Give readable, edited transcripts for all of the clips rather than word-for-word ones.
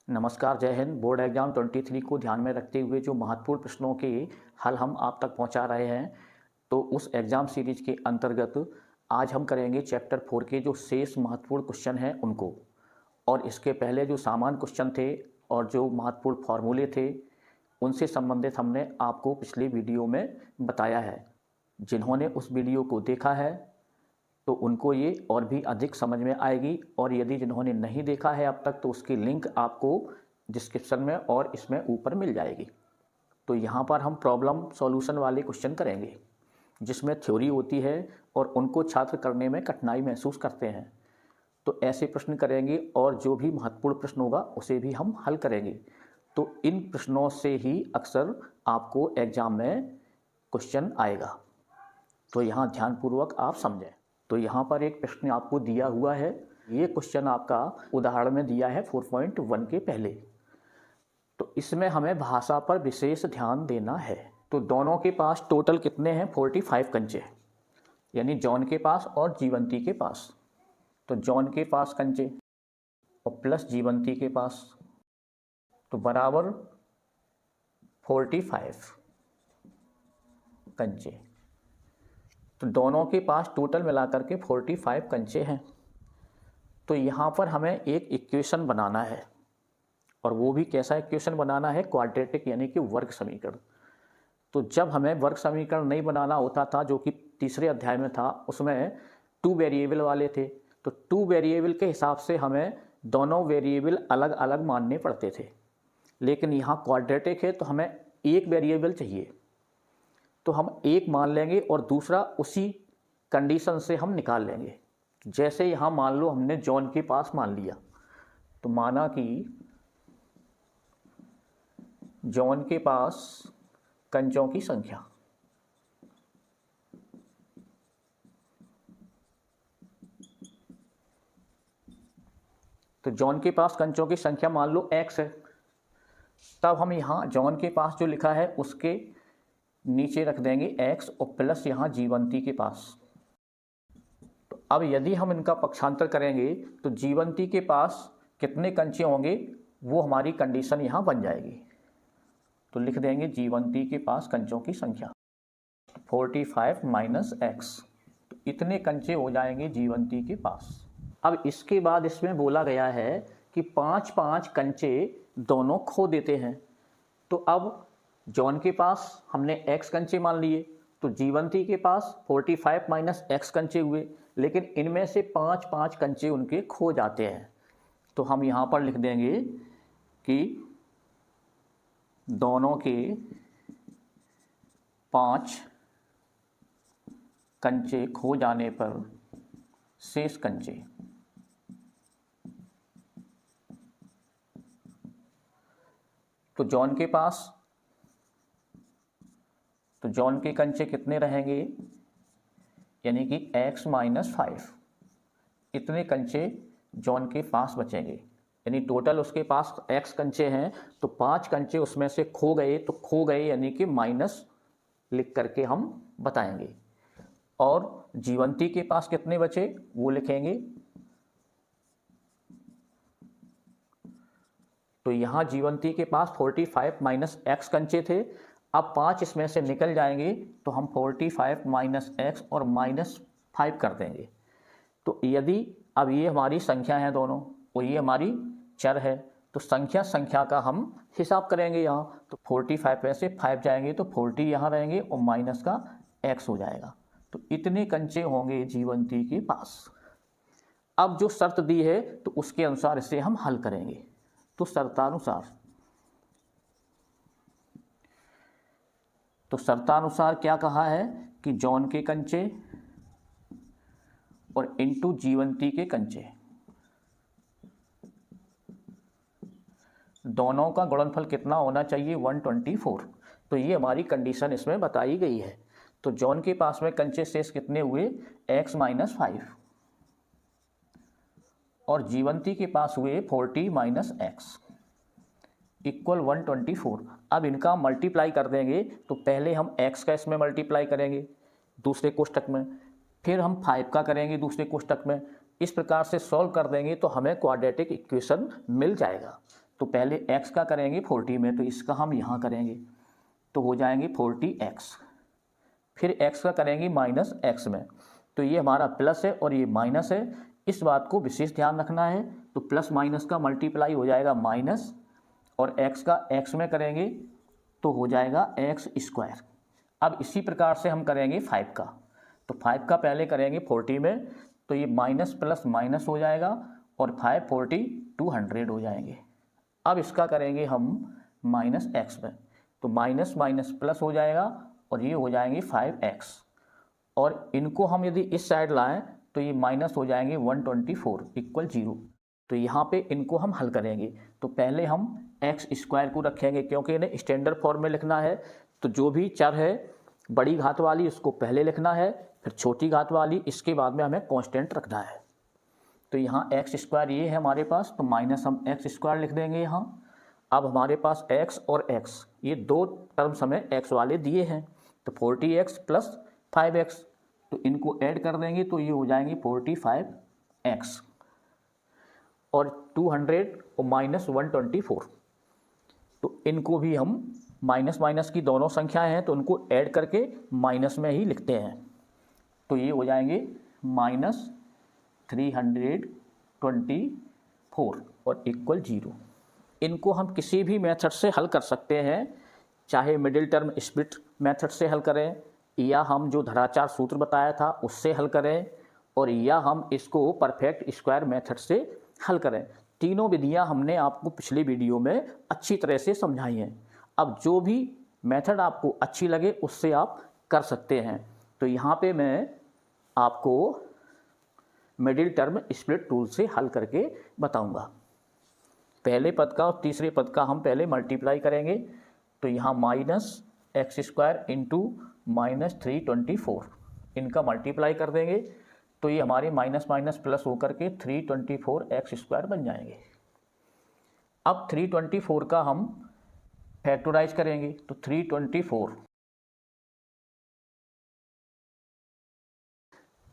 नमस्कार, जय Hind. Board exam 23 को ध्यान में रखते हुए जो महत्वपूर्ण प्रश्नों के हल हम आप तक पहुंचा रहे हैं, तो उस एग्जाम सीरीज के अंतर्गत आज हम करेंगे चैप्टर 4 के जो शेष महत्वपूर्ण क्वेश्चन हैं उनको। और इसके पहले जो सामान्य क्वेश्चन थे और जो महत्वपूर्ण फॉर्मूले थे उनसे संबंधित हमने आपको पिछले वीडियो में बताया है। जिन्होंने उस वीडियो को देखा है तो उनको ये और भी अधिक समझ में आएगी, और यदि जिन्होंने नहीं देखा है अब तक तो उसकी लिंक आपको डिस्क्रिप्शन में और इसमें ऊपर मिल जाएगी। तो यहाँ पर हम प्रॉब्लम सॉल्यूशन वाले क्वेश्चन करेंगे जिसमें थ्योरी होती है और उनको छात्र करने में कठिनाई महसूस करते हैं। तो ऐसे प्रश्न करेंगे और जो भी महत्वपूर्ण प्रश्न होगा उसे भी हम हल करेंगे। तो इन प्रश्नों से ही अक्सर आपको एग्जाम में क्वेश्चन आएगा, तो यहाँ ध्यानपूर्वक आप समझें। तो यहाँ पर एक प्रश्न आपको दिया हुआ है, ये क्वेश्चन आपका उदाहरण में दिया है 4.1 के पहले। तो इसमें हमें भाषा पर विशेष ध्यान देना है। तो दोनों के पास टोटल कितने हैं? 45 कंचे, यानी जॉन के पास और जीवंती के पास। तो जॉन के पास कंचे और प्लस जीवंती के पास, तो बराबर 45 कंचे। तो दोनों के पास टोटल मिलाकर के 45 कंचे हैं। तो यहाँ पर हमें एक इक्वेशन बनाना है, और वो भी कैसा इक्वेशन बनाना है? क्वाड्रेटिक, यानी कि वर्ग समीकरण। तो जब हमें वर्ग समीकरण नहीं बनाना होता था, जो कि तीसरे अध्याय में था, उसमें 2 वेरिएबल वाले थे। तो 2 वेरिएबल के हिसाब से हमें दोनों वेरिएबल अलग अलग मानने पड़ते थे। लेकिन यहाँ क्वाड्रेटिक है तो हमें एक वेरिएबल चाहिए, तो हम एक मान लेंगे और दूसरा उसी कंडीशन से हम निकाल लेंगे। जैसे यहाँ मान लो हमने जॉन के पास मान लिया, तो माना कि जॉन के पास कंचों की संख्या, तो जॉन के पास कंचों की संख्या मान लो x है। तब हम यहाँ जॉन के पास जो लिखा है उसके नीचे रख देंगे x और प्लस यहाँ जीवंती के पास। तो अब यदि हम इनका पक्षांतर करेंगे तो जीवंती के पास कितने कंचे होंगे वो हमारी कंडीशन यहाँ बन जाएगी। तो लिख देंगे जीवंती के पास कंचों की संख्या 45 माइनस x, तो इतने कंचे हो जाएंगे जीवंती के पास। अब इसके बाद इसमें बोला गया है कि 5-5 कंचे दोनों खो देते हैं। तो अब जॉन के पास हमने x कंचे मान लिए, तो जीवंती के पास 45 माइनस x कंचे हुए, लेकिन इनमें से 5-5 कंचे उनके खो जाते हैं। तो हम यहाँ पर लिख देंगे कि दोनों के 5 कंचे खो जाने पर शेष कंचे, तो जॉन के कंचे कितने रहेंगे? यानी कि x माइनस 5, इतने कंचे जॉन के पास बचेंगे। यानी टोटल उसके पास x कंचे हैं, तो 5 कंचे उसमें से खो गए, तो खो गए यानी कि माइनस लिख करके हम बताएंगे। और जीवंती के पास कितने बचे वो लिखेंगे। तो यहाँ जीवंती के पास 45 माइनस x कंचे थे। अब 5 इसमें से निकल जाएंगे, तो हम 45 माइनस x और माइनस 5 कर देंगे। तो यदि अब ये हमारी संख्या है दोनों और ये हमारी चर है, तो संख्या का हम हिसाब करेंगे यहाँ। तो 45 में से 5 जाएंगे तो 40 यहाँ रहेंगे और माइनस का x हो जाएगा। तो इतने कंचे होंगे जीवंती के पास। अब जो शर्त दी है तो उसके अनुसार इसे हम हल करेंगे। तो शर्तानुसार क्या कहा है कि जॉन के कंचे और इनटू जीवंती के कंचे, दोनों का गुणनफल कितना होना चाहिए? 124। तो ये हमारी कंडीशन इसमें बताई गई है। तो जॉन के पास में कंचे शेष कितने हुए? x माइनस 5, और जीवंती के पास हुए 40 माइनस x इक्वल 124। अब इनका मल्टीप्लाई कर देंगे, तो पहले हम x का इसमें मल्टीप्लाई करेंगे दूसरे कोष्टक में, फिर हम 5 का करेंगे दूसरे कोष्टक में। इस प्रकार से सॉल्व कर देंगे तो हमें क्वाड्रेटिक इक्वेशन मिल जाएगा। तो पहले x का करेंगे 40 में, तो इसका हम यहाँ करेंगे तो हो जाएंगे 40x। फिर x का करेंगे -x में, तो ये हमारा प्लस है और ये माइनस है। इस बात को विशेष ध्यान रखना है। तो प्लस माइनस का मल्टीप्लाई हो जाएगा माइनस, और x का x में करेंगे तो हो जाएगा x²। अब इसी प्रकार से हम करेंगे 5 का, तो 5 का पहले करेंगे 40 में, तो ये माइनस प्लस माइनस हो जाएगा और 5 40 200 हो जाएंगे। अब इसका करेंगे हम -x में, तो माइनस माइनस प्लस हो जाएगा और ये हो जाएंगे 5x, और इनको हम यदि इस साइड लाएं तो ये माइनस हो जाएंगे 124 = 0। तो यहाँ पे इनको हम हल करेंगे। तो पहले हम x² को रखेंगे, क्योंकि इन्हें स्टैंडर्ड फॉर्म में लिखना है। तो जो भी चर है बड़ी घात वाली उसको पहले लिखना है, फिर छोटी घात वाली, इसके बाद में हमें कांस्टेंट रखना है। तो यहाँ x² ये है हमारे पास, तो माइनस हम x² लिख देंगे यहाँ। अब हमारे पास x और x, ये दो टर्म्स हमें x वाले दिए हैं, तो 40x + 5x, तो इनको ऐड कर देंगे तो ये हो जाएंगे 45x, और 200 और -124, तो इनको भी हम माइनस माइनस की दोनों संख्याएं हैं तो उनको ऐड करके माइनस में ही लिखते हैं। तो ये हो जाएंगे -324 और = 0। इनको हम किसी भी मेथड से हल कर सकते हैं, चाहे मिडिल टर्म स्प्लिट मेथड से हल करें, या हम जो धराचार सूत्र बताया था उससे हल करें, और या हम इसको परफेक्ट स्क्वायर मेथड से हल करें। तीनों विधियां हमने आपको पिछली वीडियो में अच्छी तरह से समझाई हैं। अब जो भी मेथड आपको अच्छी लगे उससे आप कर सकते हैं। तो यहाँ पे मैं आपको मिडिल टर्म स्प्लिट टूल से हल करके बताऊंगा। पहले पद का और तीसरे पद का हम पहले मल्टीप्लाई करेंगे, तो यहाँ -x² × -324, इनका मल्टीप्लाई कर देंगे तो ये हमारे माइनस माइनस प्लस होकर के 324x² बन जाएंगे। अब 324 का हम फैक्टराइज करेंगे, तो 324।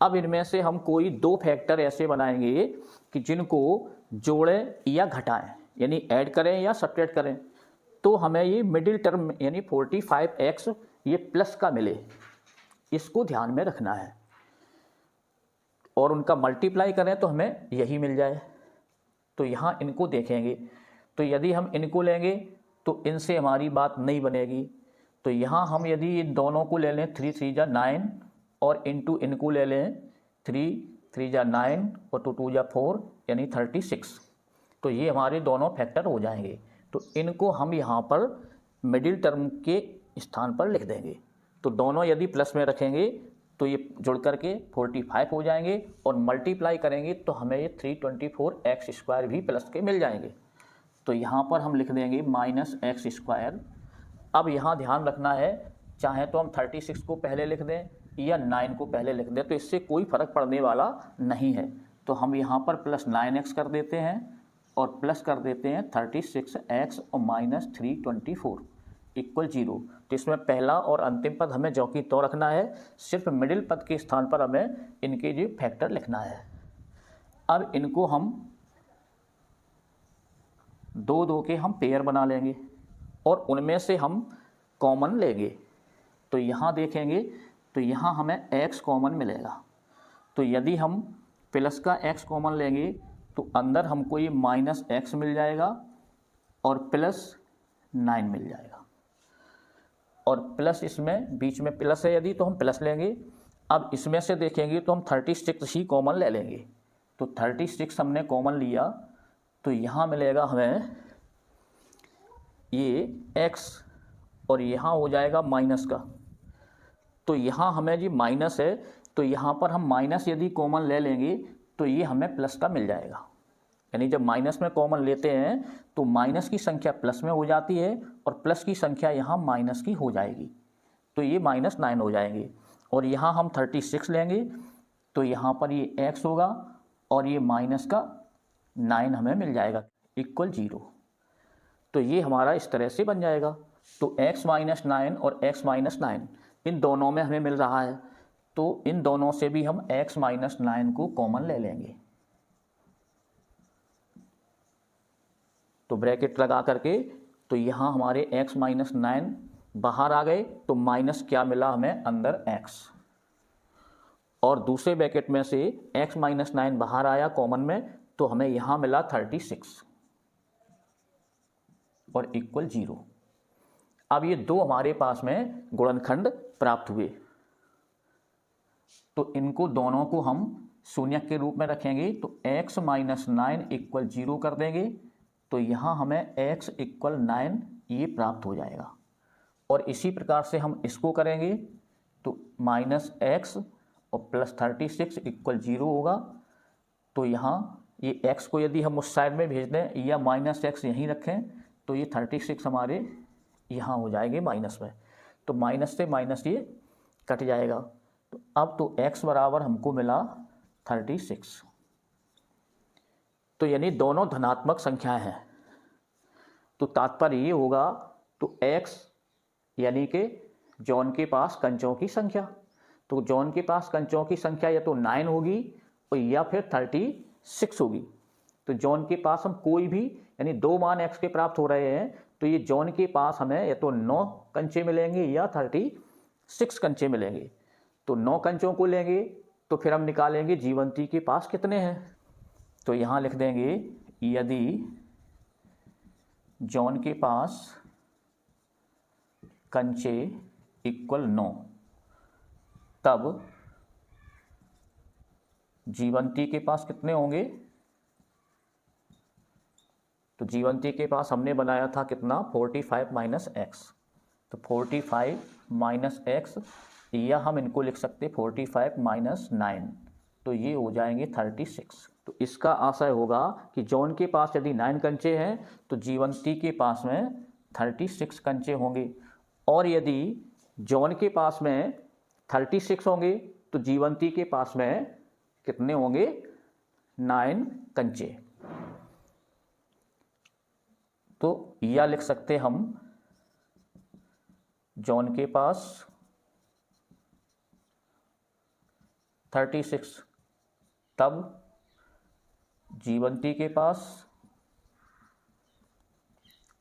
अब इनमें से हम कोई दो फैक्टर ऐसे बनाएंगे कि जिनको जोड़ें या घटाएं, यानी ऐड करें या सब्ट्रैक्ट करें, तो हमें ये मिडिल टर्म यानी 45x ये प्लस का मिले, इसको ध्यान में रखना है। और उनका मल्टीप्लाई करें तो हमें यही मिल जाए। तो यहाँ इनको देखेंगे, तो यदि हम इनको लेंगे तो इनसे हमारी बात नहीं बनेगी। तो यहाँ हम यदि इन दोनों को ले लें 3 3 जा 9 और इनटू इनको ले लें 3 3 जा 9 और 2 2 जा 4 यानी 36, तो ये हमारे दोनों फैक्टर हो जाएंगे। तो इनको हम यहाँ पर मिडिल टर्म के स्थान पर लिख देंगे। तो दोनों यदि प्लस में रखेंगे तो ये जुड़ करके 45 हो जाएंगे, और मल्टीप्लाई करेंगे तो हमें ये 324x² भी प्लस के मिल जाएंगे। तो यहाँ पर हम लिख देंगे -x²। अब यहाँ ध्यान रखना है, चाहे तो हम 36 को पहले लिख दें या 9 को पहले लिख दें, तो इससे कोई फ़र्क पड़ने वाला नहीं है। तो हम यहाँ पर +9x कर देते हैं और प्लस कर देते हैं 36x और -324 = 0। तो इसमें पहला और अंतिम पद हमें ज्यों की त्यों रखना है, सिर्फ मिडिल पद के स्थान पर हमें इनके जो फैक्टर लिखना है। अब इनको हम 2 2 के हम पेयर बना लेंगे और उनमें से हम कॉमन लेंगे। तो यहाँ देखेंगे तो यहाँ हमें x कॉमन मिलेगा। तो यदि हम प्लस का x कॉमन लेंगे तो अंदर हमको ये -x मिल जाएगा और +9 मिल जाएगा, और प्लस इसमें बीच में प्लस है यदि तो हम प्लस लेंगे। अब इसमें से देखेंगे तो हम 36 ही कॉमन ले लेंगे। तो 36 हमने कॉमन लिया तो यहाँ मिलेगा हमें ये x, और यहाँ हो जाएगा माइनस का। तो यहाँ हमें जी माइनस है, तो यहाँ पर हम माइनस यदि कॉमन ले लेंगे तो ये हमें प्लस का मिल जाएगा। यानी जब माइनस में कॉमन लेते हैं तो माइनस की संख्या प्लस में हो जाती है और प्लस की संख्या यहाँ माइनस की हो जाएगी, तो ये -9 हो जाएंगे। और यहाँ हम 36 लेंगे तो यहाँ पर ये x होगा और ये माइनस का 9 हमें मिल जाएगा = 0। तो ये हमारा इस तरह से बन जाएगा। तो x - 9 और x - 9 इन दोनों में हमें मिल रहा है, तो इन दोनों से भी हम x - 9 को कॉमन ले लेंगे। तो ब्रैकेट लगा करके तो यहाँ हमारे x माइनस 9 बाहर आ गए, तो माइनस क्या मिला हमें अंदर x, और दूसरे ब्रैकेट में से x माइनस 9 बाहर आया कॉमन में, तो हमें यहाँ मिला 36 और इक्वल 0। अब ये दो हमारे पास में गुणनखंड प्राप्त हुए, तो इनको दोनों को हम शून्यक के रूप में रखेंगे, तो x माइनस 9 इक्वल 0 कर देंगे, तो यहाँ हमें x इक्वल 9 ये प्राप्त हो जाएगा। और इसी प्रकार से हम इसको करेंगे, तो माइनस x और प्लस 36 इक्वल 0 होगा। तो यहाँ ये x को यदि हम उस साइड में भेज दें या माइनस x यहीं रखें, तो ये 36 हमारे यहाँ हो जाएंगे माइनस में, तो माइनस से माइनस ये कट जाएगा। तो अब तो x बराबर हमको मिला 36, तो यानी दोनों धनात्मक संख्याएं हैं। तो तात्पर्य ये होगा, तो x यानी कि जॉन के पास कंचों की संख्या, तो जॉन के पास कंचों की संख्या या तो 9 होगी और या फिर 36 होगी। तो जॉन के पास हम कोई भी यानी दो मान x के प्राप्त हो रहे हैं, तो ये जॉन के पास हमें या तो 9 कंचे मिलेंगे या 36 कंचे मिलेंगे। तो 9 कंचों को लेंगे तो फिर हम निकालेंगे जीवंती के पास कितने हैं। तो यहाँ लिख देंगे, यदि जॉन के पास कंचे इक्वल 9, तब जीवंती के पास कितने होंगे। तो जीवंती के पास हमने बनाया था कितना 45 माइनस एक्स, तो 45 माइनस एक्स, या हम इनको लिख सकते 45 माइनस 9, तो ये हो जाएंगे 36। तो इसका आशय होगा कि जॉन के पास यदि 9 कंचे हैं तो जीवंती के पास में 36 कंचे होंगे, और यदि जॉन के पास में 36 होंगे तो जीवंती के पास में कितने होंगे 9 कंचे। तो यह लिख सकते हम, जॉन के पास 36, तब जीवंती के पास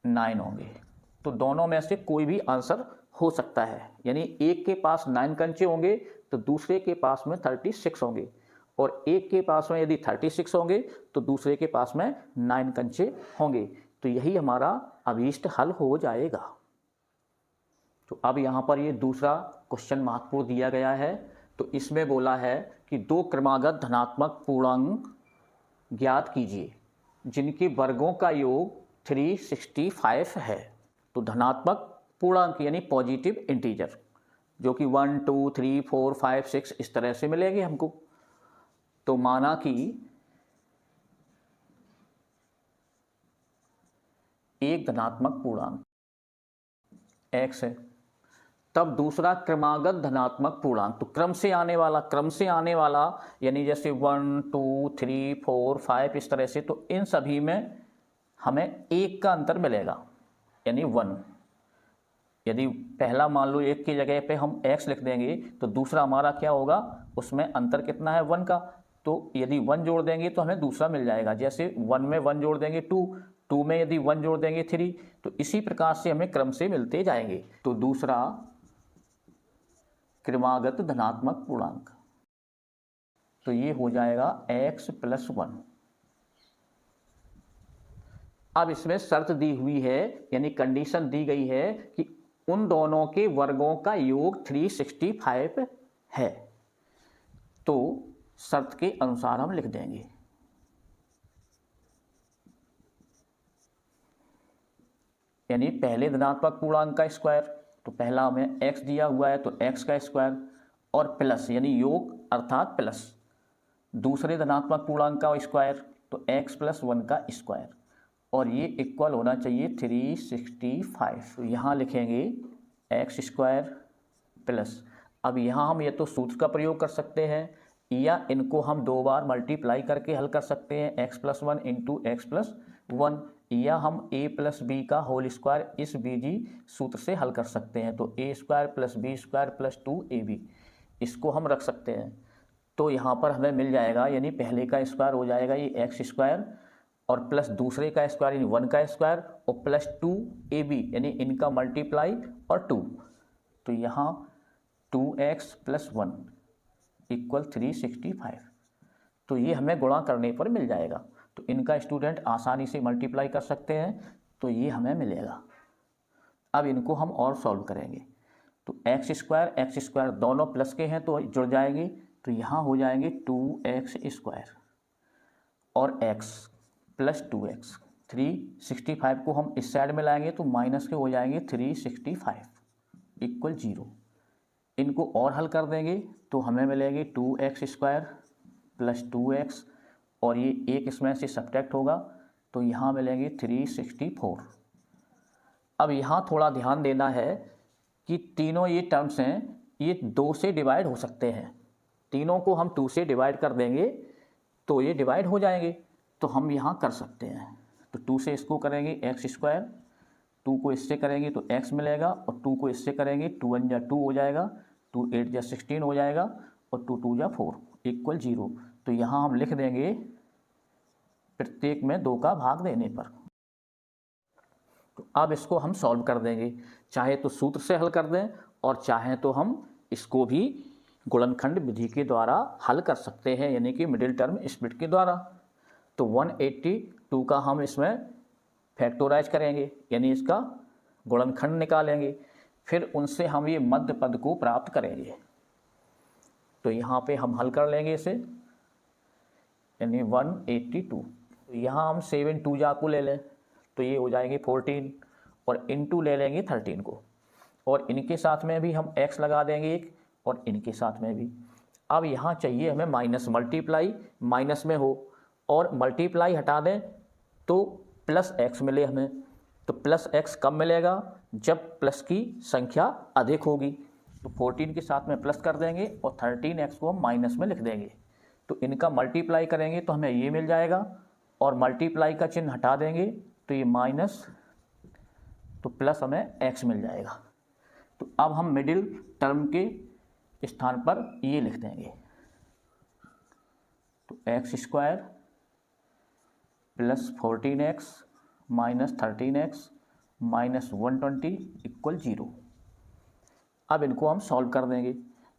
9 होंगे। तो दोनों में से कोई भी आंसर हो सकता है, यानी एक के पास 9 कंचे होंगे तो दूसरे के पास में 36 होंगे, और एक के पास में यदि 36 होंगे तो दूसरे के पास में 9 कंचे होंगे। तो यही हमारा अभीष्ट हल हो जाएगा। तो अब यहाँ पर ये दूसरा क्वेश्चन महत्वपूर्ण दिया गया है। तो इसमें बोला है कि दो क्रमागत धनात्मक पूर्णांक ज्ञात कीजिए जिनके वर्गों का योग 365 है। तो धनात्मक पूर्णांक यानी पॉजिटिव इंटीजर, जो कि 1 2 3 4 5 6 इस तरह से मिलेंगे हमको। तो माना कि एक धनात्मक पूर्णांक x है, तब दूसरा क्रमागत धनात्मक पूर्णांक, तो क्रम से आने वाला यानी जैसे 1 2 3 4 5 इस तरह से, तो इन सभी में हमें एक का अंतर मिलेगा यानी 1। यदि पहला मान लो 1 की जगह पे हम x लिख देंगे तो दूसरा हमारा क्या होगा, उसमें अंतर कितना है 1 का, तो यदि 1 जोड़ देंगे तो हमें दूसरा मिल जाएगा। जैसे 1 में 1 जोड़ देंगे 2, 2 में यदि 1 जोड़ देंगे 3, तो इसी प्रकार से हमें क्रम से मिलते जाएंगे। तो दूसरा क्रमागत धनात्मक पूर्णांक, तो ये हो जाएगा x प्लस 1। अब इसमें शर्त दी हुई है यानी कंडीशन दी गई है कि उन दोनों के वर्गों का योग 365 है। तो शर्त के अनुसार हम लिख देंगे, यानी पहले धनात्मक पूर्णांक का स्क्वायर, तो पहला हमें x दिया हुआ है तो x का स्क्वायर, और प्लस यानी योग अर्थात प्लस दूसरे धनात्मक पूर्णांक का स्क्वायर, तो x प्लस 1 का स्क्वायर, और ये इक्वल होना चाहिए 365। तो यहाँ लिखेंगे x स्क्वायर प्लस, अब यहाँ हम ये तो सूत्र का प्रयोग कर सकते हैं या इनको हम 2 बार मल्टीप्लाई करके हल कर सकते हैं, x plus 1 into x plus 1, या हम a प्लस बी का होल स्क्वायर इस बीजी सूत्र से हल कर सकते हैं। तो a square plus B square plus 2ab इसको हम रख सकते हैं। तो यहाँ पर हमें मिल जाएगा, यानी पहले का स्क्वायर हो जाएगा ये x स्क्वायर, और प्लस दूसरे का स्क्वायर यानी 1 का स्क्वायर और प्लस 2ab यानी इनका मल्टीप्लाई और 2। तो यहाँ 2x प्लस 1 इक्वल 365। तो ये हमें गुणा करने पर मिल जाएगा। तो इनका स्टूडेंट आसानी से मल्टीप्लाई कर सकते हैं, तो ये हमें मिलेगा। अब इनको हम और सॉल्व करेंगे। तो एक्स स्क्वायर दोनों प्लस के हैं तो जुड़ जाएंगे, तो यहाँ हो जाएंगे 2x स्क्वायर और x प्लस 2x। 365 को हम इस साइड में लाएंगे तो माइनस के हो जाएंगे 365 इक्वल 0। इनको और हल कर देंगे तो हमें मिलेंगे 2x स्क्वायर प्लस 2x और ये एक इसमें से सब्ट्रैक्ट होगा तो यहाँ मिलेंगे 364। अब यहाँ थोड़ा ध्यान देना है कि तीनों ये टर्म्स हैं ये 2 से डिवाइड हो सकते हैं। तीनों को हम 2 से डिवाइड कर देंगे तो ये डिवाइड हो जाएंगे, तो हम यहाँ कर सकते हैं। तो 2 से इसको करेंगे एक्स स्क्वायर, 2 को इससे करेंगे तो x मिलेगा और 2 को इससे करेंगे 2 1 जा 2 हो जाएगा, 2 8 जा 16 हो जाएगा और 2 2 जा 4 इक्वल 0। तो यहाँ हम लिख देंगे प्रत्येक में 2 का भाग देने पर। तो अब इसको हम सॉल्व कर देंगे, चाहे तो सूत्र से हल कर दें और चाहे तो हम इसको भी गुणनखंड विधि के द्वारा हल कर सकते हैं, यानी कि मिडिल टर्म स्प्लिट के द्वारा। तो 182 का हम इसमें फैक्टोराइज करेंगे, यानी इसका गुणनखंड निकालेंगे, फिर उनसे हम ये मध्य पद को प्राप्त करेंगे। तो यहाँ पे हम हल कर लेंगे इसे, यानी 182। तो यहाँ हम 7 2 जा को ले लें तो ये हो जाएंगे 14 और इनटू ले लेंगे 13 को, और इनके साथ में भी हम x लगा देंगे एक और इनके साथ में भी। अब यहाँ चाहिए हमें माइनस, मल्टीप्लाई माइनस में हो और मल्टीप्लाई हटा दें तो प्लस x मिले हमें। तो प्लस x कब मिलेगा? जब प्लस की संख्या अधिक होगी। तो 14 के साथ में प्लस कर देंगे और 13x को हम माइनस में लिख देंगे। तो इनका मल्टीप्लाई करेंगे तो हमें ये मिल जाएगा और मल्टीप्लाई का चिन्ह हटा देंगे तो ये माइनस, तो प्लस हमें x मिल जाएगा। तो अब हम मिडिल टर्म के स्थान पर ये लिख देंगे। तो x square plus 14x minus 13x minus 120 equal 0। अब इनको हम सॉल्व कर देंगे।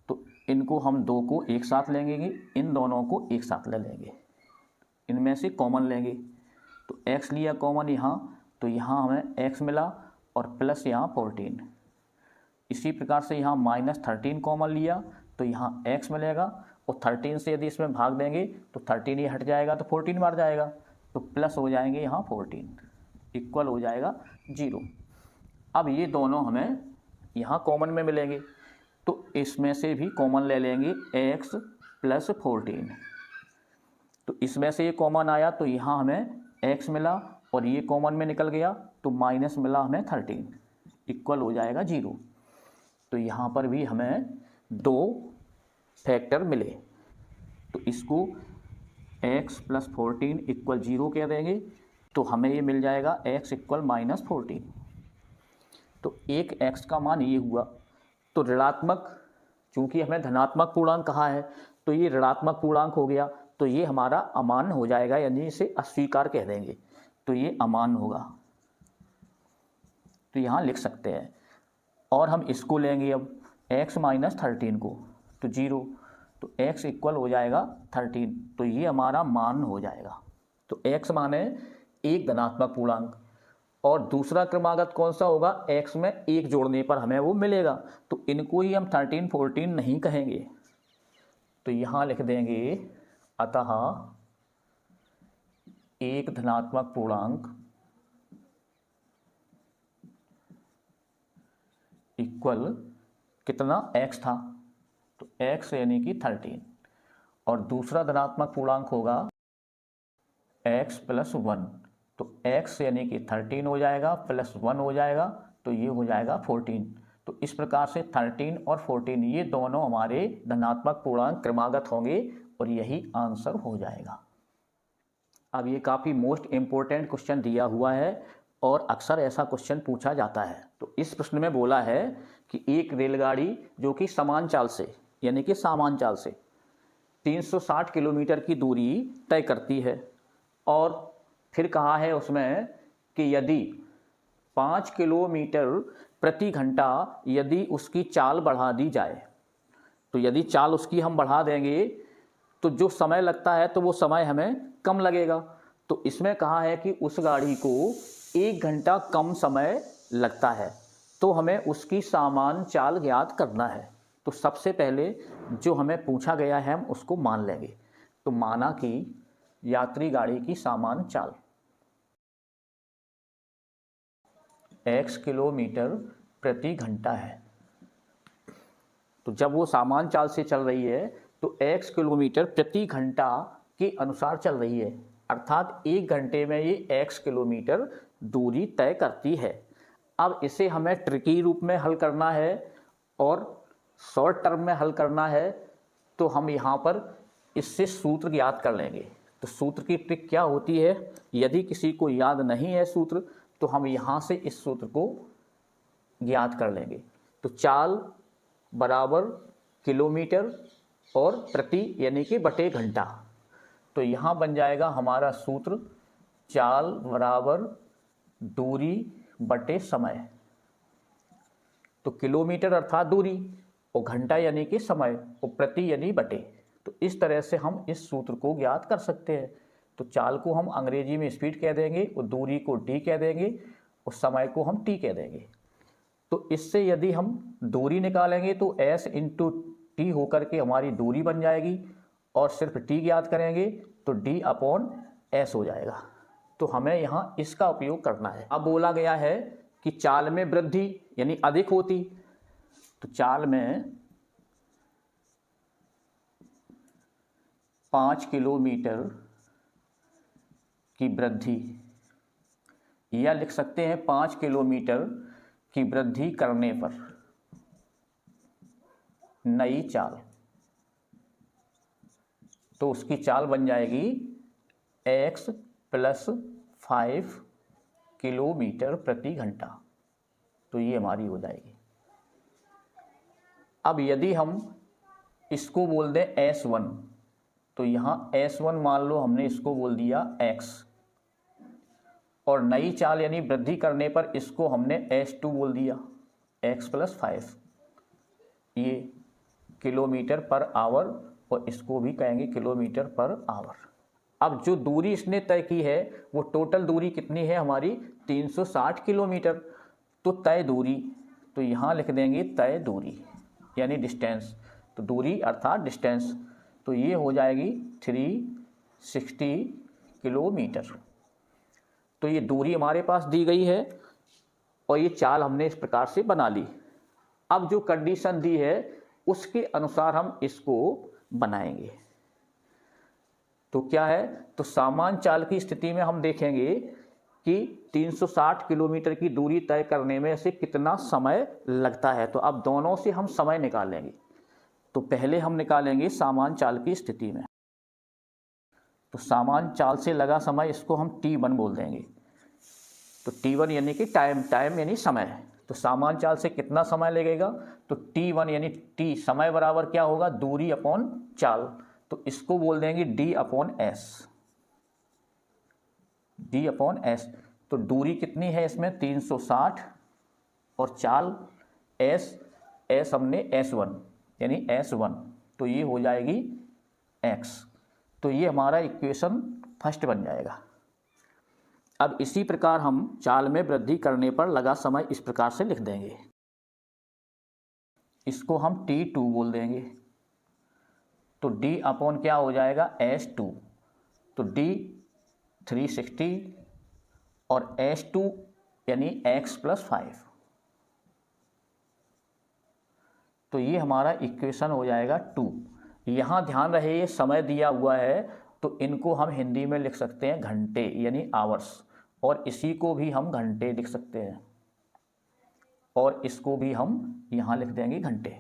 तो इनको हम 2 को एक साथ लेंगे, इन दोनों को एक साथ ले लेंगे, इनमें से कॉमन लेंगे। तो x लिया कॉमन यहाँ, तो यहाँ हमें x मिला और प्लस यहाँ 14। इसी प्रकार से यहाँ माइनस 13 कॉमन लिया तो यहाँ x मिलेगा और 13 से यदि इसमें भाग देंगे तो 13 ये हट जाएगा तो 14 बार जाएगा, तो प्लस हो जाएंगे यहाँ 14 इक्वल हो जाएगा 0। अब ये दोनों हमें यहाँ कॉमन में मिलेंगे तो इसमें से भी कॉमन ले लेंगे x प्लस 14। तो इसमें से ये कॉमन आया तो यहाँ हमें x मिला और ये कॉमन में निकल गया तो माइनस मिला हमें 13 इक्वल हो जाएगा 0। तो यहाँ पर भी हमें 2 फैक्टर मिले, तो इसको x प्लस 14 इक्वल 0 कह देंगे तो हमें ये मिल जाएगा x इक्वल माइनस 14। तो एक x का मान ये हुआ। तो ऋणात्मक, चूँकि हमें धनात्मक पूर्णांक कहा है तो ये ऋणात्मक पूर्णांक हो गया, तो ये हमारा अमान्य हो जाएगा, यानी इसे अस्वीकार कह देंगे, तो ये अमान्य होगा। तो यहाँ लिख सकते हैं। और हम इसको लेंगे अब x माइनस 13 को, तो 0, तो x इक्वल हो जाएगा 13, तो ये हमारा मान हो जाएगा। तो x माने एक धनात्मक पूर्णांक और दूसरा क्रमागत कौन सा होगा? x में 1 जोड़ने पर हमें वो मिलेगा, तो इनको ही हम 13 14 नहीं कहेंगे। तो यहाँ लिख देंगे अतः एक धनात्मक पूर्णांक इक्वल कितना? x था, तो x यानी कि 13, और दूसरा धनात्मक पूर्णांक होगा x प्लस 1, तो x यानी कि 13 हो जाएगा प्लस 1 हो जाएगा, तो ये हो जाएगा 14। तो इस प्रकार से 13 और 14 ये दोनों हमारे धनात्मक पूर्णांक क्रमागत होंगे और यही आंसर हो जाएगा। अब ये काफ़ी मोस्ट इम्पोर्टेंट क्वेश्चन दिया हुआ है और अक्सर ऐसा क्वेश्चन पूछा जाता है। तो इस प्रश्न में बोला है कि एक रेलगाड़ी जो कि समान चाल से, यानी कि समान चाल से 360 किलोमीटर की दूरी तय करती है और फिर कहा है उसमें कि यदि 5 किलोमीटर प्रति घंटा यदि उसकी चाल बढ़ा दी जाए, तो यदि चाल उसकी हम बढ़ा देंगे तो जो समय लगता है तो वो समय हमें कम लगेगा। तो इसमें कहा है कि उस गाड़ी को 1 घंटा कम समय लगता है, तो हमें उसकी सामान्य चाल ज्ञात करना है। तो सबसे पहले जो हमें पूछा गया है हम उसको मान लेंगे। तो माना कि यात्री गाड़ी की सामान्य चाल x किलोमीटर प्रति घंटा है। तो जब वो सामान्य चाल से चल रही है तो x किलोमीटर प्रति घंटा के अनुसार चल रही है, अर्थात 1 घंटे में ये x किलोमीटर दूरी तय करती है। अब इसे हमें ट्रिकी रूप में हल करना है और शॉर्ट टर्म में हल करना है, तो हम यहाँ पर इससे सूत्र ज्ञात कर लेंगे। तो सूत्र की ट्रिक क्या होती है, यदि किसी को याद नहीं है सूत्र तो हम यहाँ से इस सूत्र को ज्ञात कर लेंगे। तो चाल बराबर किलोमीटर और प्रति यानी कि बटे घंटा। तो यहाँ बन जाएगा हमारा सूत्र चाल बराबर दूरी बटे समय। तो किलोमीटर अर्थात दूरी और घंटा यानी कि समय और प्रति यानी बटे। तो इस तरह से हम इस सूत्र को ज्ञात कर सकते हैं। तो चाल को हम अंग्रेजी में स्पीड कह देंगे और दूरी को डी कह देंगे और समय को हम टी कह देंगे। तो इससे यदि हम दूरी निकालेंगे तो s इंटू टी होकर के हमारी दूरी बन जाएगी और सिर्फ टी ज्ञात करेंगे तो d अपॉन एस हो जाएगा। तो हमें यहाँ इसका उपयोग करना है। अब बोला गया है कि चाल में वृद्धि यानी अधिक होती, तो चाल में 5 किलोमीटर की वृद्धि, या लिख सकते हैं 5 किलोमीटर की वृद्धि करने पर नई चाल, तो उसकी चाल बन जाएगी x प्लस 5 किलोमीटर प्रति घंटा। तो ये हमारी हो जाएगी। अब यदि हम इसको बोल दें S1, तो यहाँ S1 मान लो हमने इसको बोल दिया x, और नई चाल यानी वृद्धि करने पर इसको हमने S2 बोल दिया x प्लस 5, ये किलोमीटर पर आवर, और इसको भी कहेंगे किलोमीटर पर आवर। अब जो दूरी इसने तय की है वो टोटल दूरी कितनी है हमारी 360 किलोमीटर। तो तय दूरी, तो यहाँ लिख देंगे तय दूरी यानी डिस्टेंस। तो दूरी अर्थात डिस्टेंस, तो ये हो जाएगी 360 किलोमीटर। तो ये दूरी हमारे पास दी गई है और ये चाल हमने इस प्रकार से बना ली। अब जो कंडीशन दी है उसके अनुसार हम इसको बनाएंगे। तो क्या है, तो सामान्य चाल की स्थिति में हम देखेंगे कि 360 किलोमीटर की दूरी तय करने में से कितना समय लगता है। तो अब दोनों से हम समय निकालेंगे। तो पहले हम निकालेंगे सामान्य चाल की स्थिति में। तो सामान्य चाल से लगा समय इसको हम T1 बोल देंगे। तो T1 यानी कि टाइम, टाइम यानी समय। तो सामान्य चाल से कितना समय लगेगा, तो T1 यानी T समय बराबर क्या होगा, दूरी अपॉन चाल। तो इसको बोल देंगे D upon S, D upon S। तो दूरी कितनी है इसमें 360 और चाल S हमने S1 यानी S1, तो ये हो जाएगी X। तो ये हमारा इक्वेशन फर्स्ट बन जाएगा। अब इसी प्रकार हम चाल में वृद्धि करने पर लगा समय इस प्रकार से लिख देंगे। इसको हम T2 बोल देंगे। तो D अपॉन क्या हो जाएगा S2। तो D 360 और S2 यानी x प्लस 5। तो ये हमारा इक्वेशन हो जाएगा 2। यहाँ ध्यान रहे ये समय दिया हुआ है तो इनको हम हिंदी में लिख सकते हैं घंटे यानी आवर्स, और इसी को भी हम घंटे लिख सकते हैं और इसको भी हम यहाँ लिख देंगे घंटे।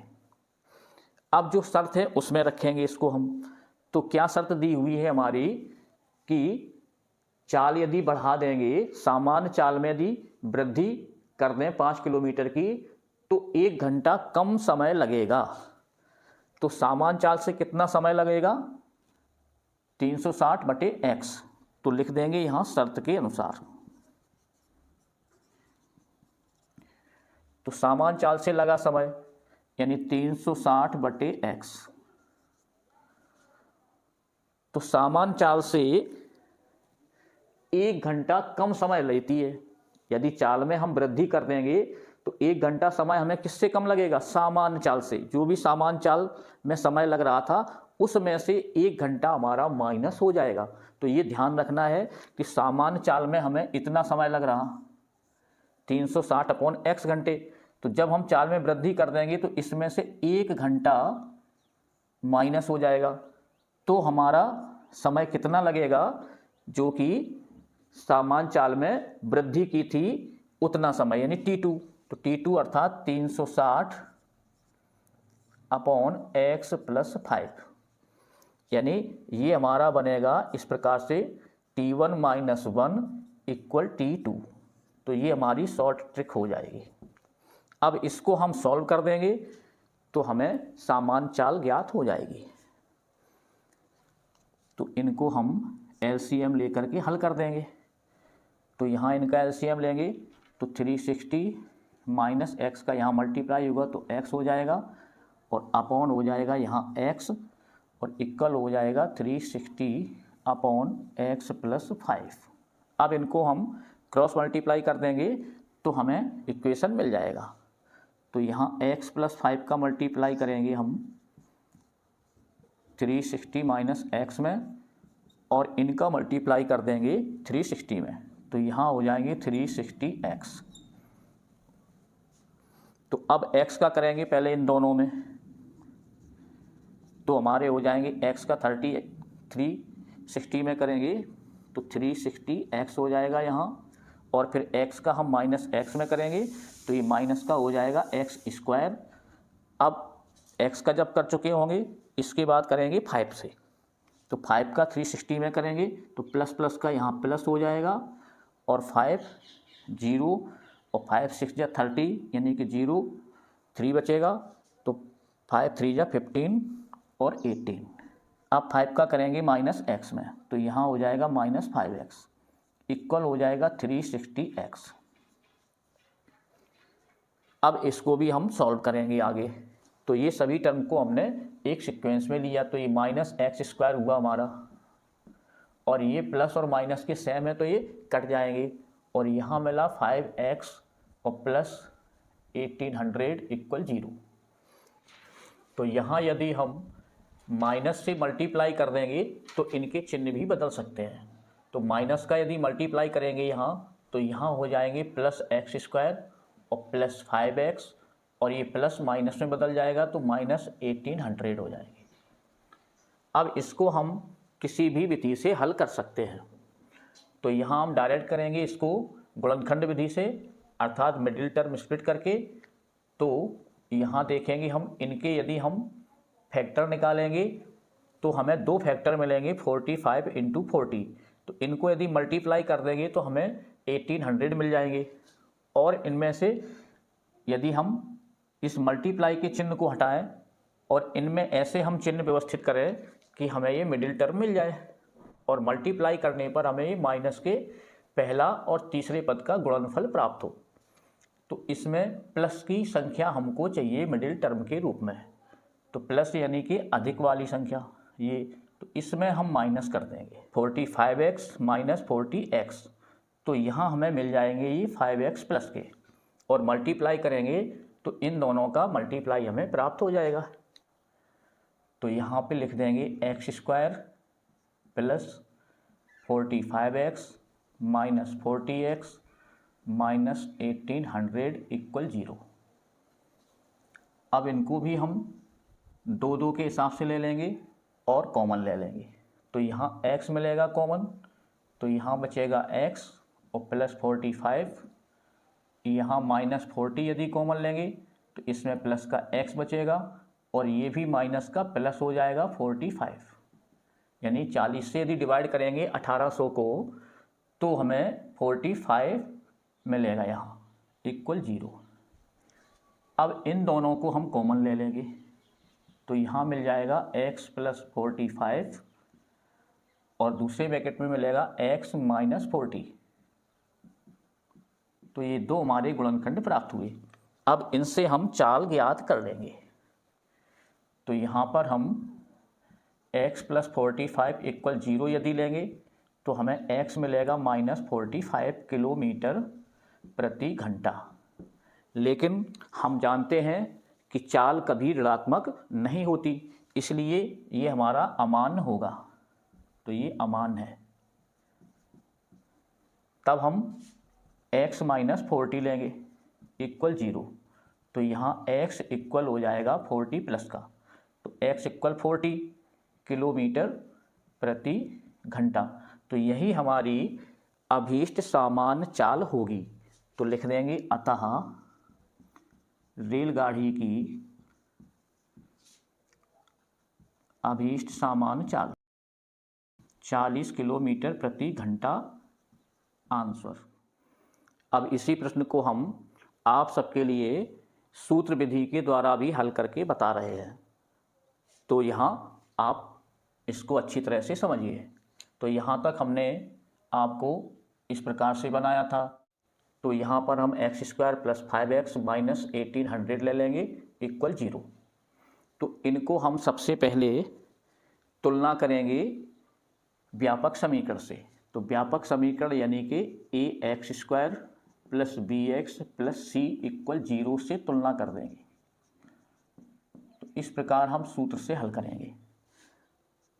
अब जो शर्त है उसमें रखेंगे इसको हम। तो क्या शर्त दी हुई है हमारी कि चाल यदि बढ़ा देंगे, सामान्य चाल में यदि वृद्धि कर दें 5 किलोमीटर की तो 1 घंटा कम समय लगेगा। तो सामान्य चाल से कितना समय लगेगा 360 बटे x, तो लिख देंगे यहाँ शर्त के अनुसार। तो समान चाल से लगा समय यानी 360/x। तो समान चाल से 1 घंटा कम समय लेती है। यदि चाल में हम वृद्धि कर देंगे तो 1 घंटा समय हमें किससे कम लगेगा? सामान्य चाल से। जो भी सामान्य चाल में समय लग रहा था उसमें से 1 घंटा हमारा माइनस हो जाएगा। तो ये ध्यान रखना है कि सामान्य चाल में हमें इतना समय लग रहा 360/x घंटे। तो जब हम चाल में वृद्धि कर देंगे तो इसमें से 1 घंटा माइनस हो जाएगा। तो हमारा समय कितना लगेगा? जो कि सामान्य चाल में वृद्धि की थी उतना समय यानी T2। तो T2 अर्थात 360/x + 5 यानी ये हमारा बनेगा इस प्रकार से T1 - 1 = T2। तो ये हमारी शॉर्ट ट्रिक हो जाएगी। अब इसको हम सॉल्व कर देंगे तो हमें सामान्य चाल ज्ञात हो जाएगी। तो इनको हम LCM लेकर के हल कर देंगे। तो यहाँ इनका LCM लेंगे तो 360 - x का यहाँ मल्टीप्लाई होगा तो x हो जाएगा और अपॉन हो जाएगा यहाँ x और इक्वल हो जाएगा 360/x + 5। अब इनको हम क्रॉस मल्टीप्लाई कर देंगे तो हमें इक्वेशन मिल जाएगा। तो यहाँ x + 5 का मल्टीप्लाई करेंगे हम 360 - x में और इनका मल्टीप्लाई कर देंगे 360 में। तो यहाँ हो जाएंगे 360x। तो अब x का करेंगे पहले इन दोनों में। तो हमारे हो जाएंगे x का 360 में करेंगे तो 360x हो जाएगा यहाँ। और फिर x का हम -x में करेंगे तो ये माइनस का हो जाएगा x²। अब x का जब कर चुके होंगे इसके बाद करेंगे 5 से। तो 5 का 360 में करेंगे तो प्लस प्लस का यहाँ प्लस हो जाएगा और 5 0 और 5 6 जा 30 यानी कि 0 3 बचेगा। तो 5 3 जा 15 और 18। अब 5 का करेंगे -x में तो यहाँ हो जाएगा -5x इक्वल हो जाएगा 360x। अब इसको भी हम सॉल्व करेंगे आगे। तो ये सभी टर्म को हमने एक सीक्वेंस में लिया तो ये -x² हुआ हमारा और ये प्लस और माइनस के सेम है तो ये कट जाएंगे और यहाँ मिला 5x और प्लस 1800 = 0। तो यहाँ यदि हम माइनस से मल्टीप्लाई कर देंगे तो इनके चिन्ह भी बदल सकते हैं। तो माइनस का यदि मल्टीप्लाई करेंगे यहाँ तो यहाँ हो जाएंगे +x² और प्लस 5x और ये प्लस माइनस में बदल जाएगा तो -1800 हो जाएंगे। अब इसको हम किसी भी विधि से हल कर सकते हैं। तो यहाँ हम डायरेक्ट करेंगे इसको गुणनखंड विधि से अर्थात मिडिल टर्म स्प्लिट करके। तो यहाँ देखेंगे हम इनके यदि हम फैक्टर निकालेंगे तो हमें 2 फैक्टर मिलेंगे 45 × 40। तो इनको यदि मल्टीप्लाई कर देंगे तो हमें 1800 मिल जाएंगे। और इनमें से यदि हम इस मल्टीप्लाई के चिन्ह को हटाएं और इनमें ऐसे हम चिन्ह व्यवस्थित करें कि हमें ये मिडिल टर्म मिल जाए और मल्टीप्लाई करने पर हमें ये माइनस के पहला और तीसरे पद का गुणनफल प्राप्त हो। तो इसमें प्लस की संख्या हमको चाहिए मिडिल टर्म के रूप में। तो प्लस यानी कि अधिक वाली संख्या ये। तो इसमें हम माइनस कर देंगे 45x - 40x। तो यहाँ हमें मिल जाएंगे ये 5x प्लस के और मल्टीप्लाई करेंगे तो इन दोनों का मल्टीप्लाई हमें प्राप्त हो जाएगा। तो यहाँ पे लिख देंगे x² प्लस 45x - 40x - 1800 = 0। अब इनको भी हम 2 के हिसाब से ले लेंगे और कॉमन ले लेंगे। तो यहाँ x मिलेगा कॉमन तो यहाँ बचेगा x और प्लस 45। यहाँ -40 यदि कॉमन लेंगे तो इसमें प्लस का x बचेगा और ये भी माइनस का प्लस हो जाएगा 45। यानी 40 से यदि डिवाइड करेंगे 1800 को तो हमें 45 मिलेगा यहाँ = 0। अब इन दोनों को हम कॉमन ले लेंगे तो यहाँ मिल जाएगा x + 45 और दूसरे ब्रैकेट में मिलेगा x माइनस 40। तो ये दो हमारे गुणनखंड प्राप्त हुए। अब इनसे हम चाल ज्ञात कर लेंगे। तो यहाँ पर हम x प्लस 45 इक्वल 0 यदि लेंगे तो हमें x मिलेगा माइनस 45 किलोमीटर प्रति घंटा। लेकिन हम जानते हैं कि चाल कभी ऋणात्मक नहीं होती, इसलिए ये हमारा अमान्य होगा। तो ये अमान्य है। तब हम x माइनस 40 लेंगे इक्वल 0। तो यहाँ x इक्वल हो जाएगा 40 प्लस का। तो x इक्वल 40 किलोमीटर प्रति घंटा। तो यही हमारी अभीष्ट सामान्य चाल होगी। तो लिख देंगे अतः रेलगाड़ी की अभीष्ट सामान्य चाल 40 किलोमीटर प्रति घंटा आंसर। अब इसी प्रश्न को हम आप सबके लिए सूत्र विधि के द्वारा भी हल करके बता रहे हैं। तो यहाँ आप इसको अच्छी तरह से समझिए। तो यहाँ तक हमने आपको इस प्रकार से बनाया था। तो यहाँ पर हम x square plus 5x minus 1800 ले लेंगे इक्वल 0। तो इनको हम सबसे पहले तुलना करेंगे व्यापक समीकरण से। तो व्यापक समीकरण यानी कि ax square plus bx plus c equal 0 से तुलना कर देंगे। तो इस प्रकार हम सूत्र से हल करेंगे।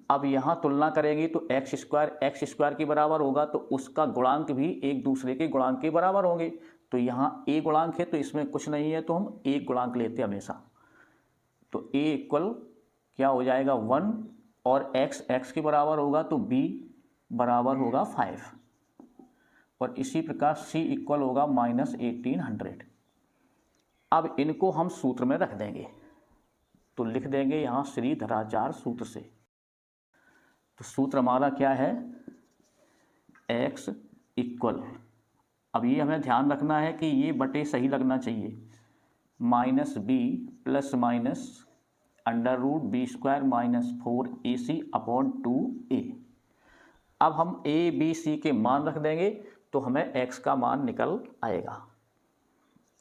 अब यहाँ तुलना करेंगे तो x स्क्वायर के बराबर होगा, तो उसका गुणांक भी एक दूसरे के गुणांक के बराबर होंगे। तो यहाँ a गुणांक है तो इसमें कुछ नहीं है, तो हम एक गुणांक लेते हैं हमेशा। तो a इक्वल क्या हो जाएगा 1 और x के बराबर होगा तो b बराबर होगा 5 और इसी प्रकार c इक्वल होगा माइनस 1800। अब इनको हम सूत्र में रख देंगे। तो लिख देंगे यहाँ श्रीधराचार्य सूत्र से। तो सूत्र हमारा क्या है x इक्वल, अब ये हमें ध्यान रखना है कि ये बटे सही लगना चाहिए, minus b plus minus under root B square minus 4ac upon 2a। अब हम a b c के मान रख देंगे तो हमें x का मान निकल आएगा।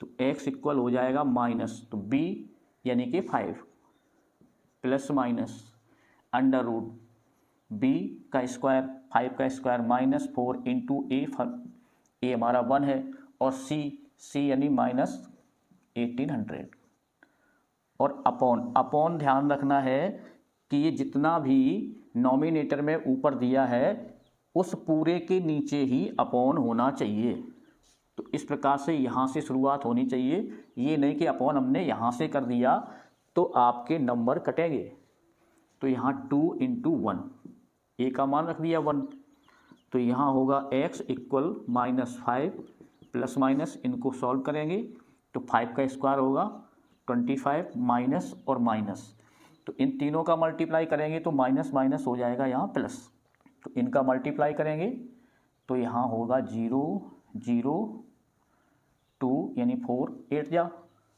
तो x इक्वल हो जाएगा माइनस, तो b यानी कि 5 plus minus under root b का स्क्वायर 5 का स्क्वायर माइनस 4 इंटू a हमारा 1 है और c यानी माइनस 1800 और अपॉन ध्यान रखना है कि ये जितना भी नॉमिनेटर में ऊपर दिया है उस पूरे के नीचे ही अपॉन होना चाहिए। तो इस प्रकार से यहाँ से शुरुआत होनी चाहिए, ये नहीं कि अपॉन हमने यहाँ से कर दिया तो आपके नंबर कटेंगे। तो यहाँ 2 इंटू 1 a का मान रख दिया 1, तो यहाँ होगा x equal minus 5 plus minus इनको सॉल्व करेंगे तो 5 का स्क्वायर होगा 25 माइनस और माइनस, तो इन तीनों का मल्टीप्लाई करेंगे तो माइनस माइनस हो जाएगा यहाँ प्लस। तो इनका मल्टीप्लाई करेंगे तो यहाँ होगा 0 0 2 यानी 4 8 जा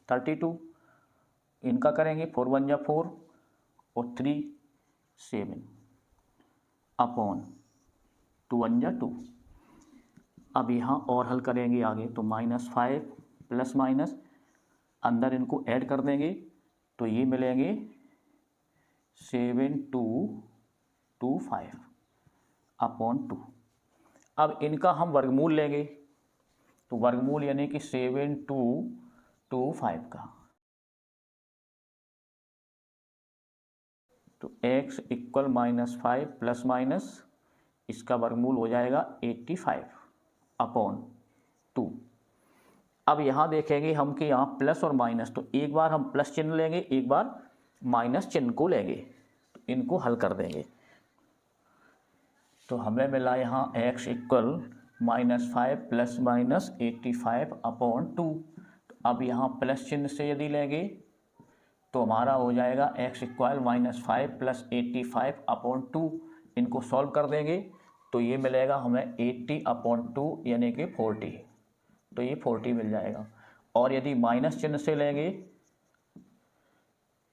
32, इनका करेंगे 4 1 जा 4 और 3 7 अपॉन 2 1 जा 2। अब यहाँ और हल करेंगे आगे, तो माइनस 5 प्लस माइनस अंदर इनको ऐड कर देंगे तो ये मिलेंगे 7225 अपॉन 2। अब इनका हम वर्गमूल लेंगे, तो वर्गमूल यानी कि 7225 का, तो x equal minus 5 plus minus इसका वर्गमूल हो जाएगा 85 अपॉन 2। अब यहाँ देखेंगे हम कि यहाँ प्लस और माइनस, तो एक बार हम प्लस चिन्ह लेंगे एक बार माइनस चिन्ह को लेंगे, तो इनको हल कर देंगे। तो हमें मिला यहाँ x equal minus 5 plus minus 85 upon 2। तो अब यहाँ प्लस चिन्ह से यदि लेंगे तो हमारा हो जाएगा x equal minus 5 plus 85 upon 2, इनको सॉल्व कर देंगे तो ये मिलेगा हमें 80 अपॉन 2 यानी कि 40, तो ये 40 मिल जाएगा। और यदि माइनस चिन्ह से लेंगे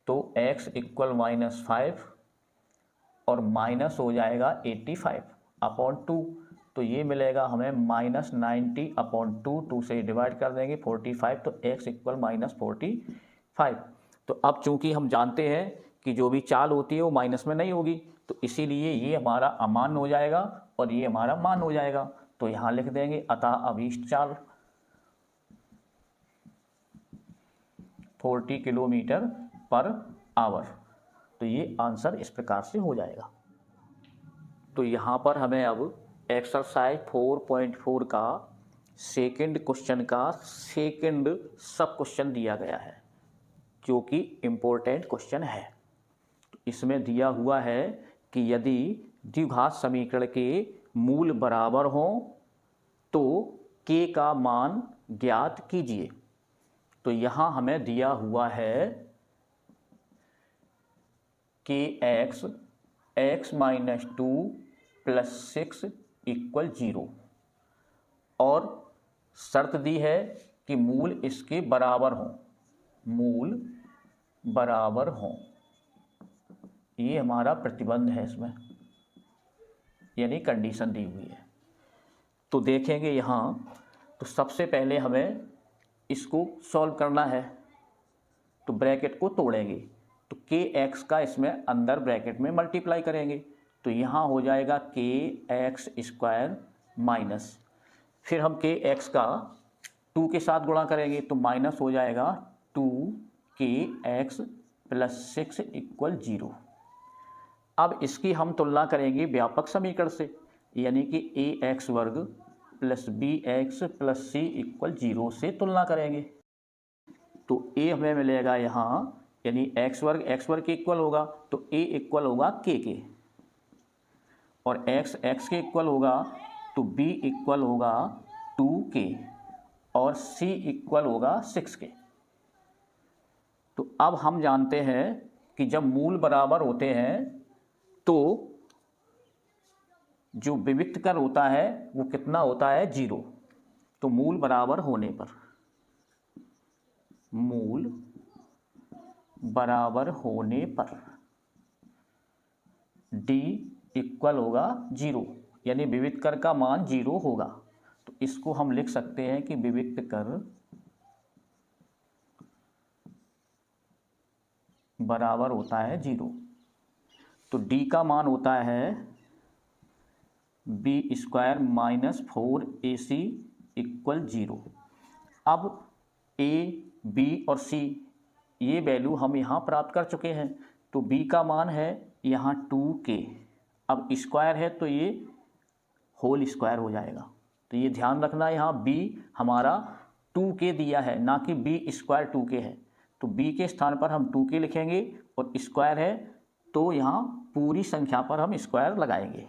तो x इक्वल माइनस 5 और माइनस हो जाएगा 85/2, तो ये मिलेगा हमें -90/2, 2 से डिवाइड कर देंगे 45, तो x इक्वल -45। तो अब चूंकि हम जानते हैं कि जो भी चाल होती है वो माइनस में नहीं होगी, तो इसीलिए ये हमारा अमान्य हो जाएगा और ये हमारा मान हो जाएगा। तो यहाँ लिख देंगे अतः अभीष्ट चाल 40 km/h। तो ये आंसर इस प्रकार से हो जाएगा। तो यहाँ पर हमें अब एक्सरसाइज 4.4 का सेकंड क्वेश्चन का सेकंड सब क्वेश्चन दिया गया है, जो कि इम्पोर्टेंट क्वेश्चन है। इसमें दिया हुआ है कि यदि द्विघात समीकरण के मूल बराबर हों तो k का मान ज्ञात कीजिए। तो यहाँ हमें दिया हुआ है कि x - 2 + 6 = 0 और शर्त दी है कि मूल इसके बराबर हों, मूल बराबर हों। ये हमारा प्रतिबंध है इसमें, यानी कंडीशन दी हुई है। तो देखेंगे यहाँ, तो सबसे पहले हमें इसको सॉल्व करना है, तो ब्रैकेट को तोड़ेंगे, तो kx का इसमें अंदर ब्रैकेट में मल्टीप्लाई करेंगे, तो यहाँ हो जाएगा kx² माइनस, फिर हम kx का 2 के साथ गुणा करेंगे, तो माइनस हो जाएगा 2kx + 6 = 0। अब इसकी हम तुलना करेंगे व्यापक समीकरण से, यानी कि ax² + bx + c = 0 से तुलना करेंगे। तो a हमें मिलेगा यहाँ, यानी x² के इक्वल होगा, तो a इक्वल होगा k के, और x के इक्वल होगा, तो b इक्वल होगा 2k, और c इक्वल होगा 6 के। तो अब हम जानते हैं कि जब मूल बराबर होते हैं तो जो विविक्त कर होता है वो कितना होता है, 0। तो मूल बराबर होने पर, मूल बराबर होने पर d इक्वल होगा 0, यानी विविक्त कर का मान 0 होगा। तो इसको हम लिख सकते हैं कि विविक्त कर बराबर होता है 0। तो d का मान होता है b² - 4ac = 0। अब a, b और c ये वैल्यू हम यहाँ प्राप्त कर चुके हैं। तो b का मान है यहाँ 2k, अब स्क्वायर है तो ये होल स्क्वायर हो जाएगा। तो ये ध्यान रखना, यहाँ b हमारा 2k दिया है, ना कि b² 2k है। तो b के स्थान पर हम 2k लिखेंगे, और स्क्वायर है तो यहाँ पूरी संख्या पर हम स्क्वायर लगाएंगे।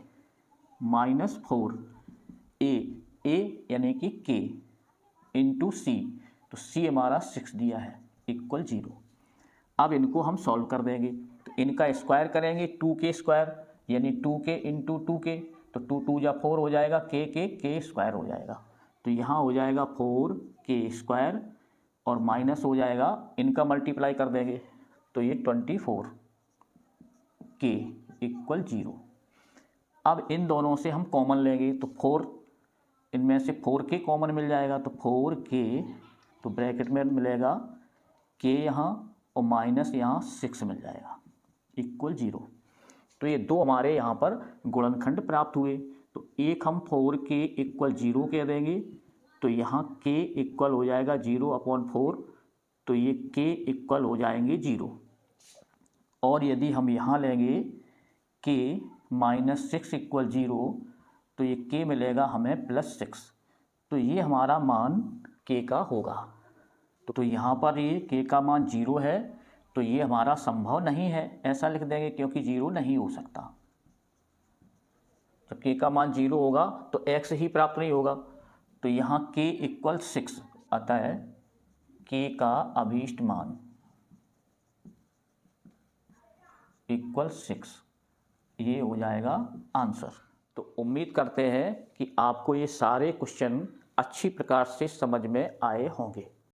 -4 a यानी कि k × c, तो c हमारा 6 दिया है = 0। अब इनको हम सॉल्व कर देंगे, तो इनका स्क्वायर करेंगे 2k² यानी 2k × 2k, तो 2 2 जा 4 हो जाएगा, k² हो जाएगा। तो यहाँ हो जाएगा 4k² और माइनस हो जाएगा, इनका मल्टीप्लाई कर देंगे, तो ये 24k = 0। अब इन दोनों से हम कॉमन लेंगे, तो 4 इनमें से 4k कॉमन मिल जाएगा, तो 4k, तो ब्रैकेट में मिलेगा k यहाँ और माइनस यहाँ 6 मिल जाएगा = 0। तो ये दो हमारे यहाँ पर गुणनखंड प्राप्त हुए। तो एक हम 4k = 0 कह देंगे, तो यहाँ k इक्वल हो जाएगा 0/4, तो ये k इक्वल हो जाएंगे 0। और यदि हम यहाँ लेंगे k - 6 = 0, तो ये k मिलेगा हमें +6, तो ये हमारा मान k का होगा। तो यहाँ पर ये k का मान 0 है, तो ये हमारा संभव नहीं है, ऐसा लिख देंगे, क्योंकि 0 नहीं हो सकता। जब k का मान 0 होगा तो x ही प्राप्त नहीं होगा। तो यहाँ k = 6, अतः k का अभीष्ट मान = 6, ये हो जाएगा आंसर। तो उम्मीद करते हैं कि आपको ये सारे क्वेश्चन अच्छी प्रकार से समझ में आए होंगे।